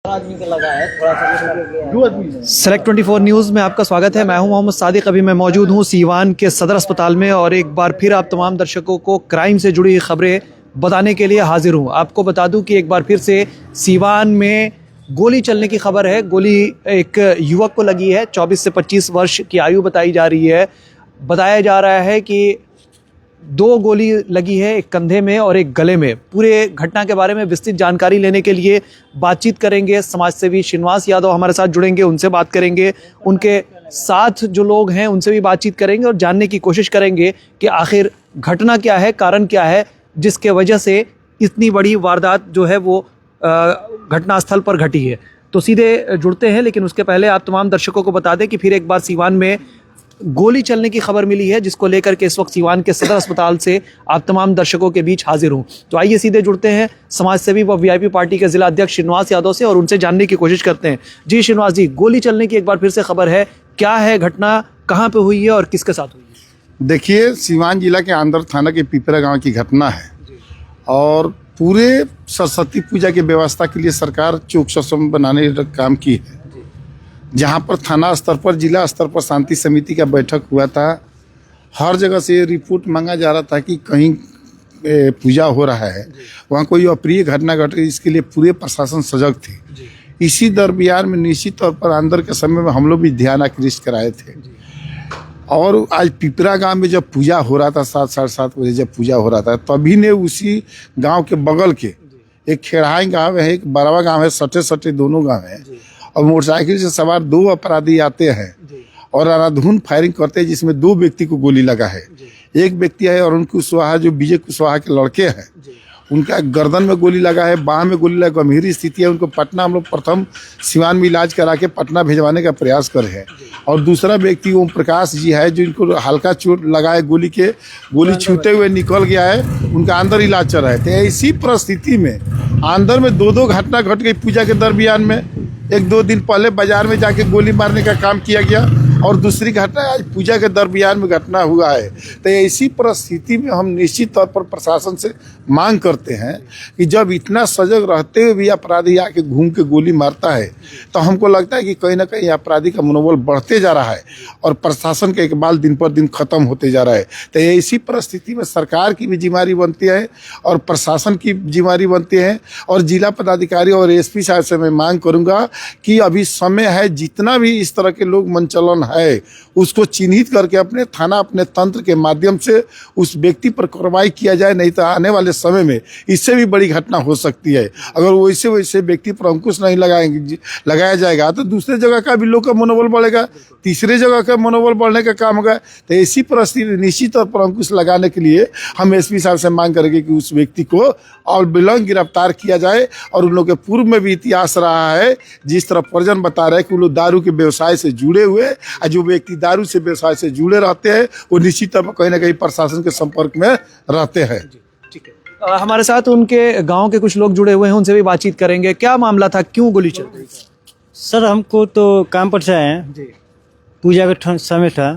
आदमी को लगा है थोड़ा सा दो आदमी सेलेक्ट 24 न्यूज़ में आपका स्वागत है। मैं हूं मोहम्मद सादिक। अभी मैं मौजूद हूं सीवान के सदर अस्पताल में और एक बार फिर आप तमाम दर्शकों को क्राइम से जुड़ी खबरें बताने के लिए हाजिर हूं। आपको बता दूं कि एक बार फिर से सीवान में गोली चलने की खबर है। गोली एक युवक को लगी है। 24 से 25 वर्ष की आयु बताई जा रही है। बताया जा रहा है कि 2 गोली लगी है, एक कंधे में और एक गले में। पूरे घटना के बारे में विस्तृत जानकारी लेने के लिए बातचीत करेंगे। समाज सेवी श्रीनिवास यादव हमारे साथ जुड़ेंगे, उनसे बात करेंगे। उनके साथ जो लोग हैं उनसे भी बातचीत करेंगे और जानने की कोशिश करेंगे कि आखिर घटना क्या है, कारण क्या है जिसके वजह से इतनी बड़ी वारदात जो है वो घटनास्थल पर घटी है। तो सीधे जुड़ते हैं, लेकिन उसके पहले आप तमाम दर्शकों को बता दें कि फिर एक बार सीवान में गोली चलने की खबर मिली है, जिसको लेकर के इस वक्त सीवान के सदर अस्पताल से आप तमाम दर्शकों के बीच हाजिर हूं। तो आइए सीधे जुड़ते हैं समाज सेवी व वीआईपी पार्टी के जिला अध्यक्ष श्रीनिवास यादव से और उनसे जानने की कोशिश करते हैं। जी श्रीनिवास जी, गोली चलने की एक बार फिर से खबर है, क्या है घटना, कहाँ पे हुई है और किसके साथ हुई है? देखिए, सीवान जिला के आंदर थाना के पिपरा गांव की घटना है और पूरे सरस्वती पूजा की व्यवस्था के लिए सरकार चौक सम बनाने का काम की है। जहां पर थाना स्तर पर, जिला स्तर पर शांति समिति का बैठक हुआ था। हर जगह से रिपोर्ट मांगा जा रहा था कि कहीं पूजा हो रहा है, वहाँ कोई अप्रिय घटना घट रही, इसके लिए पूरे प्रशासन सजग थे। इसी दरमियान में निश्चित तौर पर अंदर के समय में हम लोग भी ध्यान आकृष्ट कराए थे। और आज पिपरा गांव में जब पूजा हो रहा था, 7 साढ़े 7 बजे जब पूजा हो रहा था, तभी ने उसी गांव के बगल के एक खेड़ाई गांव है, एक बड़वा गांव है, सटे सटे दोनों गांव है, और मोटरसाइकिल से सवार 2 अपराधी आते हैं और अंधाधुंध फायरिंग करते हैं, जिसमें 2 व्यक्ति को गोली लगा है। एक व्यक्ति है अरुण कुशवाहा, जो विजय कुशवाहा के लड़के हैं, उनका गर्दन में गोली लगा है, बाह में गोली लगा, गंभीर स्थिति है। उनको पटना हम लोग प्रथम सीवान में इलाज करा के पटना भिजवाने का प्रयास कर रहे हैं। और दूसरा व्यक्ति ओम प्रकाश जी है, जो इनको हल्का चोट लगा है, गोली छूते हुए निकल गया है, उनका अंदर इलाज चल रहा है। तो इसी परिस्थिति में अंदर में 2 घटना घट गई पूजा के दरमियान में। 1-2 दिन पहले बाजार में जाके गोली मारने का काम किया गया और दूसरी घटना आज पूजा के दरमियान में घटना हुआ है। तो इसी परिस्थिति में हम निश्चित तौर पर प्रशासन से मांग करते हैं कि जब इतना सजग रहते हुए भी अपराधी आके घूम के गोली मारता है, तो हमको लगता है कि कहीं ना कहीं अपराधी का मनोबल बढ़ते जा रहा है और प्रशासन का इकबाल दिन पर दिन खत्म होते जा रहा है। तो इसी परिस्थिति में सरकार की भी जिम्मेदारी बनती है और प्रशासन की जिम्मेदारी बनती है। और जिला पदाधिकारी और एसपी साहब से मैं मांग करूँगा कि अभी समय है, जितना भी इस तरह के लोग मनचलन है उसको चिन्हित करके अपने थाना, अपने तंत्र के माध्यम से उस व्यक्ति पर कार्रवाई किया जाए। नहीं तो आने वाले समय में इससे भी बड़ी घटना हो सकती है। अगर वैसे व्यक्ति पर अंकुश नहीं लगाया जाएगा तो दूसरे जगह का भी लोग का मनोबल बढ़ेगा, तीसरे जगह का मनोबल बढ़ने का काम होगा। तो इसी परिस्थिति निश्चित तौर पर अंकुश लगाने के लिए हम एसपी साहब से मांग करेंगे कि उस व्यक्ति को और विलंब गिरफ्तार किया जाए। और उन लोग के पूर्व में भी इतिहास रहा है, जिस तरह परिजन बता रहे हैं कि वो लोग दारू के व्यवसाय से जुड़े हुए, और जो व्यक्ति दारू से व्यवसाय से जुड़े रहते हैं वो निश्चित तौर पर कहीं ना कहीं प्रशासन के संपर्क में रहते हैं। ठीक है, हमारे साथ उनके गांव के कुछ लोग जुड़े हुए हैं, उनसे भी बातचीत करेंगे। क्या मामला था, क्यों गोली चल रही? सर, हमको तो काम पर से आए, पूजा का समय था,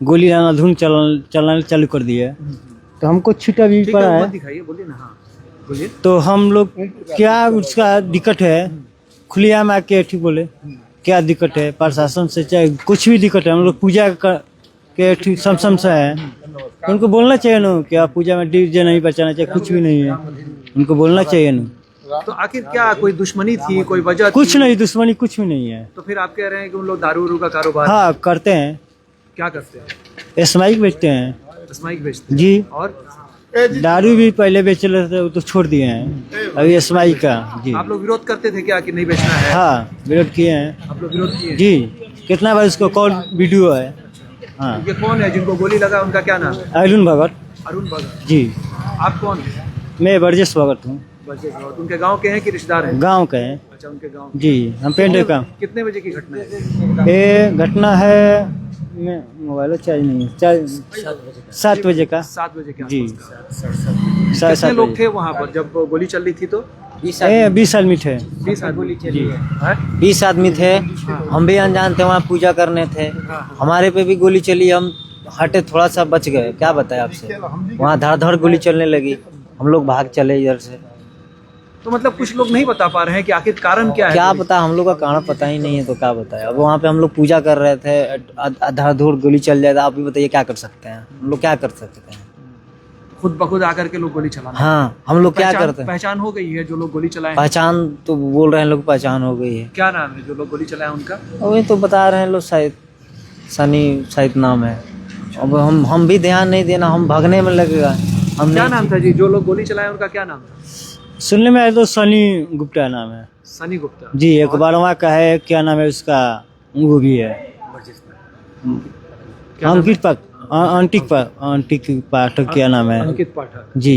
गोली अंधाधुंध चलाना चालू कर दिया, तो हमको छीटा भी पड़ा है। दिखाइए, बोलिए ना। हाँ बोलिए। तो हम लोग क्या उसका दिक्कत है, खुलिया आके ठीक बोले क्या दिक्कत है, प्रशासन से चाहे कुछ भी दिक्कत है, हम लोग पूजा के ठीक सम से है। उनको बोलना चाहिए ना कि आप पूजा में डीजे नहीं बचाना चाहिए, कुछ भी नहीं है, उनको बोलना चाहिए ना। तो आखिर क्या कोई दुश्मनी थी, कोई वजह थी? कुछ नहीं, दुश्मनी कुछ भी नहीं है। तो फिर आप कह रहे हैं कि उन लोग दारू का कारोबार? हाँ करते हैं। क्या करते हैं? स्माइक बेचते हैं। स्माइक बेचते हैं जी। और दारू भी पहले बेच रहे थे, वो तो छोड़ दिए हैं, अभी स्माइक का। जी। आप लोग विरोध करते थे क्या कि नहीं बेचना है? हाँ विरोध किए हैं। आप लोग विरोध किए? जी, कितना बार उसको कॉल वीडियो है। हाँ। ये कौन है जिनको गोली लगा, उनका क्या नाम है? अरुण भगत। अरुण भगत जी। आप कौन है? मैं ब्रजेश भगत हूँ। ब्रजेश भगत। उनके गांव के हैं कि रिश्तेदार हैं? गांव के हैं। अच्छा, उनके गांव। जी, हम पेंडे का। कितने बजे की घटना है? ये घटना है, मैं मोबाइल चार्ज नहीं है, 7 बजे का। 7 बजे के जी। आसपास। कितने लोग थे वहाँ पर जब गोली चल रही थी? तो 20 आदमी थे। 20 आदमी। जी। 20 आदमी थे। हम भी अनजान थे, वहाँ पूजा करने थे, हमारे पे भी गोली चली, हम हटे, थोड़ा सा बच गए। क्या बताएं आपसे, वहाँ धड़ धड़ गोली चलने लगी, हम लोग भाग चले इधर से। तो मतलब कुछ लोग नहीं बता पा रहे हैं कि आखिर कारण क्या है। क्या पता, हम लोग का कारण पता ही नहीं है तो क्या बताए। अब वहाँ पे हम लोग पूजा कर रहे थे, धड़ाधड़ गोली चल जाए, आप भी बताइए क्या कर सकते हैं हम लोग, क्या कर सकते हैं। खुद ब खुद आकर के लोग गोली चलाना। हाँ, हम लोग क्या करते हैं। पहचान हो गई है जो लोग गोली चलाए हैं? पहचान तो बोल रहे हैं लोग, पहचान हो गई है। क्या नाम है जो लोग गोली चलाए उनका? वही तो बता रहे हैं लोग, शायद सनी शायद नाम है। अब हम भी ध्यान नहीं देना, हम भागने में लगेगा। हम क्या नहीं- नाम था जी जो लोग गोली चलाए उनका क्या नाम था? सुनने में आया तो सनी गुप्ता नाम है सनी गुप्ता जी। एक बारवा का है, क्या नाम है उसका, वो भी है अंकित पाठक क्या नाम है अंकित पाठक जी।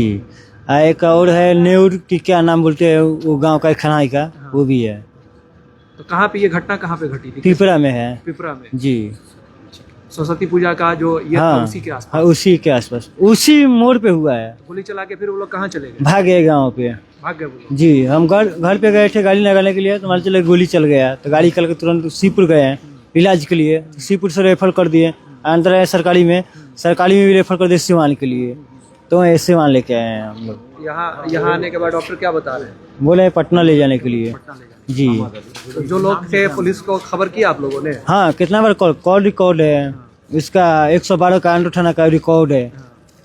एक और है नेउर की, क्या नाम बोलते हैं वो गांव का, खनाई का, वो भी है। तो कहाँ पे ये घटना कहाँ पे घटी थी? पिपरा में है पिपरा में। जी। सरस्वती पूजा का जो ये था हाँ, उसी के आसपास हाँ उसी के आसपास, उसी मोड़ पे हुआ है। गोली चला के फिर वो लोग कहाँ चले गए? भागे गांव पे भाग गए वो लोग। जी। हम घर पे गए थे गाड़ी लगाने के लिए, तो मान चले गोली चल गया, तो गाड़ी निकल के तुरंत सीपुर गए हैं इलाज के लिए। सीपुर से रेफर कर दिए, अंदर है सरकारी में भी रेफर कर दिए सिवान के लिए, तो सिवान लेके आए हैं हम लोग। यहाँ आने के बाद डॉक्टर क्या बता रहे हैं? बोले पटना ले जाने के लिए पटना ले जाने। जी। तो जो लोग थे पुलिस को खबर किया आप लोगों ने? हाँ, कितना बार कॉल रिकॉर्ड है इसका, 112 का अंडर थाना का रिकॉर्ड है,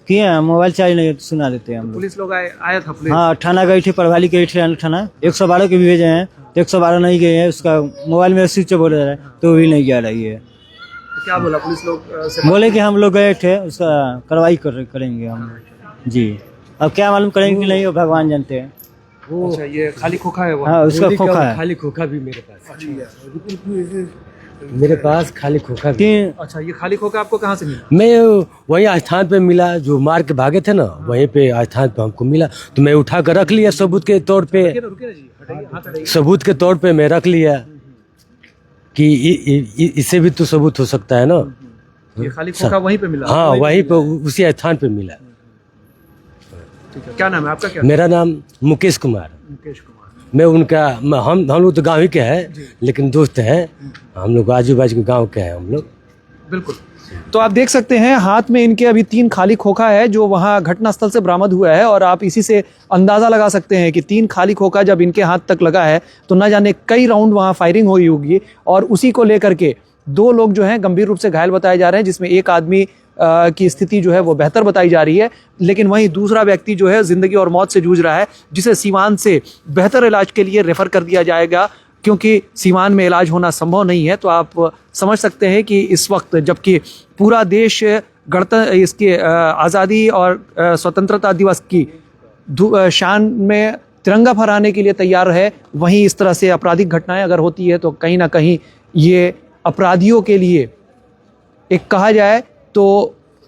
किए हैं। मोबाइल चार्ज नहीं है तो सुना देते हैं हम लोग। पुलिस लोग आया था पुलिस? हाँ, थाना गई थी, प्रभाली गई थी अंडर थाना, 112 के भी भेजे हैं, तो 112 नहीं गए हैं। उसका मोबाइल में स्विच बोल रहा है तो भी नहीं जा रही है। तो क्या बोला पुलिस लोग से? बोले कि हम लोग गए थे, उसका कार्रवाई करेंगे हम जी। अब क्या मालूम करेंगे कि नहीं, वो भगवान जानते हैं। अच्छा, ये खाली खोखा है वो? हाँ, उसका खोखा है। खाली खोखा भी मेरे पास, मेरे पास खाली खोखा भी। तीन अच्छा, ये खाली खोखा आपको कहाँ से मिला? मैं वहीं स्थान पे मिला, जो मार के भागे थे ना, वहीं पे स्थान पे हमको मिला, तो मैं उठा कर रख लिया सबूत के तौर पे। रुकिए ना जी, हटाइए, हाथ हटाइए। सबूत के तौर पे मैं रख लिया कि इससे भी तो सबूत हो सकता है ना। ये खाली खोखा वहीं पे मिला? हाँ, वहीं पे उसी स्थान पे मिला। ठीक है, क्या नाम है आपका? क्या मेरा नाम मुकेश कुमार। मुकेश कुमार। मैं उनका हम लोग तो गाँव ही के हैं, लेकिन दोस्त हैं हम लोग, आजू बाजू के गाँव के हैं हम लोग। बिल्कुल। तो आप देख सकते हैं हाथ में इनके अभी 3 खाली खोखा है जो वहां घटनास्थल से बरामद हुआ है, और आप इसी से अंदाजा लगा सकते हैं कि 3 खाली खोखा जब इनके हाथ तक लगा है तो न जाने कई राउंड वहां फायरिंग हुई होगी, और उसी को लेकर के 2 लोग जो हैं गंभीर रूप से घायल बताए जा रहे हैं, जिसमें एक आदमी की स्थिति जो है वो बेहतर बताई जा रही है, लेकिन वहीं दूसरा व्यक्ति जो है जिंदगी और मौत से जूझ रहा है, जिसे सीवान से बेहतर इलाज के लिए रेफर कर दिया जाएगा, क्योंकि सीवान में इलाज होना संभव नहीं है। तो आप समझ सकते हैं कि इस वक्त जबकि पूरा देश इसके आज़ादी और स्वतंत्रता दिवस की शान में तिरंगा फहराने के लिए तैयार है, वहीं इस तरह से आपराधिक घटनाएं अगर होती है तो कहीं ना कहीं ये अपराधियों के लिए एक कहा जाए तो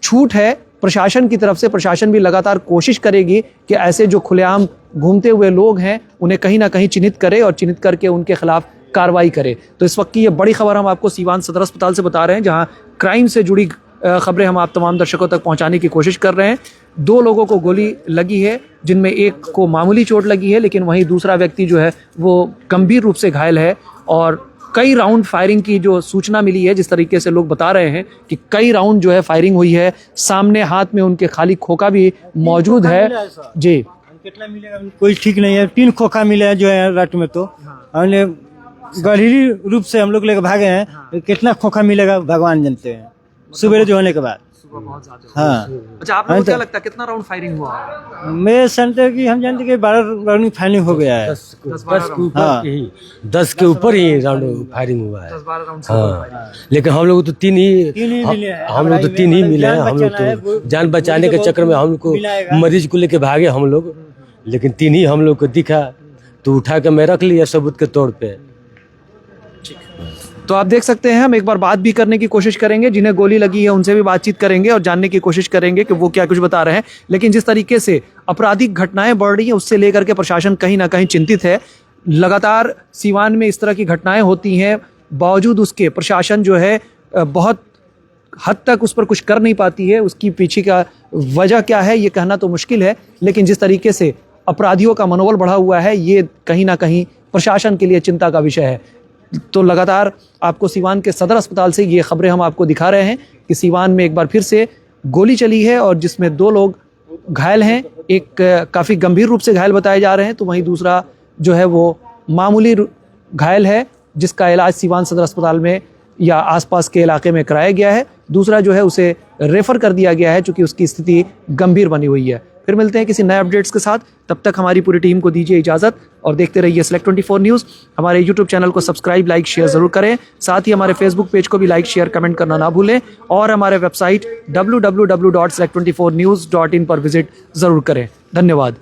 छूट है प्रशासन की तरफ से। प्रशासन भी लगातार कोशिश करेगी कि ऐसे जो खुलेआम घूमते हुए लोग हैं उन्हें कहीं ना कहीं चिन्हित करे और चिन्हित करके उनके खिलाफ कार्रवाई करे। तो इस वक्त की ये बड़ी खबर हम आपको सीवान सदर अस्पताल से बता रहे हैं, जहां क्राइम से जुड़ी खबरें हम आप तमाम दर्शकों तक पहुंचाने की कोशिश कर रहे हैं। 2 लोगों को गोली लगी है, जिनमें एक को मामूली चोट लगी है, लेकिन वहीं दूसरा व्यक्ति जो है वो गंभीर रूप से घायल है, और कई राउंड फायरिंग की जो सूचना मिली है, जिस तरीके से लोग बता रहे हैं कि कई राउंड जो है फायरिंग हुई है। सामने हाथ में उनके खाली खोखा भी मौजूद है जी। कितना मिलेगा कोई ठीक नहीं है, 3 खोखा मिले हैं जो है रात में, तो हमने गंभीर रूप से हम लोग लेकर भागे हैं। कितना खोखा मिलेगा भगवान जानते हैं, सुबह जो होने के बाद। बहुत ज्यादा। हाँ, अच्छा, आप लोगों को क्या लगता है कितना राउंड फायरिंग हुआ? मेरे समझते कि हम जानते कि 12 राउंड फायरिंग हो गया है। 10 के ऊपर हाँ। ही 10 के ऊपर ही राउंड फायरिंग हुआ है। 10-12 राउंड। हाँ, लेकिन हम लोग तो 3 ही मिले हैं। हम लोग तो 3 ही मिले हैं। हम लोग तो जान बचाने के चक्कर में हम लोग को मरीज को लेके भागे हम लोग, लेकिन 3 ही हम लोग को दिखा, तो उठा के मैं रख लिया सबूत के तौर पे। तो आप देख सकते हैं हम एक बार बात भी करने की कोशिश करेंगे, जिन्हें गोली लगी है उनसे भी बातचीत करेंगे और जानने की कोशिश करेंगे कि वो क्या कुछ बता रहे हैं। लेकिन जिस तरीके से आपराधिक घटनाएं बढ़ रही हैं उससे लेकर के प्रशासन कहीं ना कहीं चिंतित है। लगातार सीवान में इस तरह की घटनाएं होती हैं, बावजूद उसके प्रशासन जो है बहुत हद तक उस पर कुछ कर नहीं पाती है। उसकी पीछे का वजह क्या है ये कहना तो मुश्किल है, लेकिन जिस तरीके से अपराधियों का मनोबल बढ़ा हुआ है ये कहीं ना कहीं प्रशासन के लिए चिंता का विषय है। तो लगातार आपको सीवान के सदर अस्पताल से ये खबरें हम आपको दिखा रहे हैं कि सीवान में एक बार फिर से गोली चली है और जिसमें 2 लोग घायल हैं, एक काफ़ी गंभीर रूप से घायल बताए जा रहे हैं, तो वहीं दूसरा जो है वो मामूली घायल है जिसका इलाज सीवान सदर अस्पताल में या आसपास के इलाके में कराया गया है। दूसरा जो है उसे रेफर कर दिया गया है चूँकि उसकी स्थिति गंभीर बनी हुई है। फिर मिलते हैं किसी नए अपडेट्स के साथ, तब तक हमारी पूरी टीम को दीजिए इजाज़त और देखते रहिए Select24 न्यूज़। हमारे यूट्यूब चैनल को सब्सक्राइब, लाइक, शेयर ज़रूर करें। साथ ही हमारे फेसबुक पेज को भी लाइक, शेयर, कमेंट करना ना भूलें और हमारे वेबसाइट www.select24news.in पर विजिट ज़रूर करें। धन्यवाद।